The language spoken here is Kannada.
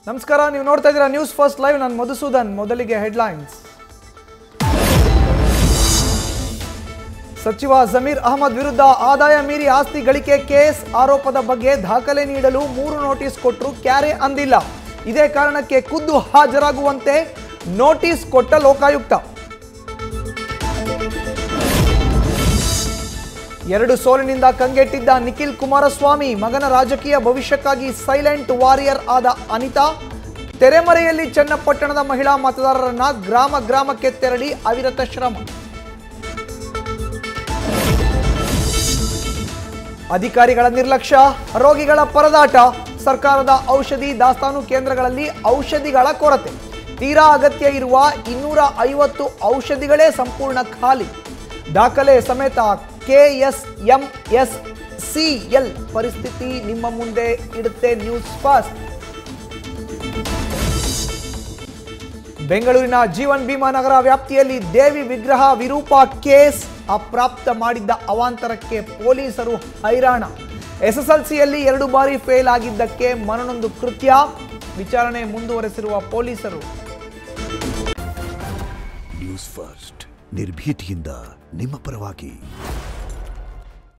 ನಮಸ್ಕಾರ, ನೀವು ನೋಡ್ತಾ ಇದ್ದೀರಾ ನ್ಯೂಸ್ ಫಸ್ಟ್ ಲೈವ್. ನಾನು ಮಧುಸೂದನ್. ಮೊದಲಿಗೆ ಹೆಡ್ಲೈನ್ಸ್. ಸಚಿವ ಜಮೀರ್ ಅಹಮದ್ ವಿರುದ್ಧ ಆದಾಯ ಮೀರಿ ಆಸ್ತಿ ಗಳಿಕೆ ಕೇಸ್ ಆರೋಪದ ಬಗ್ಗೆ ದಾಖಲೆ ನೀಡಲು 3 ನೋಟಿಸ್ ಕೊಟ್ಟರು, ಕ್ಯಾರೆ ಅಂದಿಲ್ಲ. ಇದೇ ಕಾರಣಕ್ಕೆ ಖುದ್ದು ಹಾಜರಾಗುವಂತೆ ನೋಟಿಸ್ ಕೊಟ್ಟ ಲೋಕಾಯುಕ್ತ. 2 ಸೋಲಿನಿಂದ ಕಂಗೆಟ್ಟಿದ್ದ ನಿಖಿಲ್ ಕುಮಾರಸ್ವಾಮಿ ಮಗನ ರಾಜಕೀಯ ಭವಿಷ್ಯಕ್ಕಾಗಿ ಸೈಲೆಂಟ್ ವಾರಿಯರ್ ಆದ ಅನಿತಾ ತೆರೆಮರೆಯಲ್ಲಿ ಚನ್ನಪಟ್ಟಣದ ಮಹಿಳಾ ಮತದಾರರನ್ನ ಗ್ರಾಮಕ್ಕೆ ತೆರಳಿ ಅವಿರತ ಶ್ರಮ. ಅಧಿಕಾರಿಗಳ ನಿರ್ಲಕ್ಷ್ಯ, ರೋಗಿಗಳ ಪರದಾಟ, ಸರ್ಕಾರದ ಔಷಧಿ ದಾಸ್ತಾನು ಕೇಂದ್ರಗಳಲ್ಲಿ ಔಷಧಿಗಳ ಕೊರತೆ. ತೀರಾ ಅಗತ್ಯ ಇರುವ 250 ಔಷಧಿಗಳೇ ಸಂಪೂರ್ಣ ಖಾಲಿ. ದಾಖಲೆ ಸಮೇತ KSMSCL ಪರಿಸ್ಥಿತಿ ನಿಮ್ಮ ಮುಂದೆ ಇಡುತ್ತೆ ನ್ಯೂಸ್ ಫಸ್ಟ್. ಬೆಂಗಳೂರಿನ ಜೀವನ್ ಭೀಮಾ ನಗರ ವ್ಯಾಪ್ತಿಯಲ್ಲಿ ದೇವಿ ವಿಗ್ರಹ ವಿರೂಪ ಕೇಸ್. ಅಪ್ರಾಪ್ತ ಮಾಡಿದ್ದ ಅವಾಂತರಕ್ಕೆ ಪೊಲೀಸರು ಹೈರಾಣ. SSLCಯಲ್ಲಿ 2 ಬಾರಿ ಫೇಲ್ ಆಗಿದ್ದಕ್ಕೆ ಮನನೊಂದು ಕೃತ್ಯ. ವಿಚಾರಣೆ ಮುಂದುವರೆಸಿರುವ ಪೊಲೀಸರು. ನ್ಯೂಸ್ ಫಸ್ಟ್, ನಿರ್ಭೀತಿಯಿಂದ ನಿಮ್ಮ ಪರವಾಗಿ.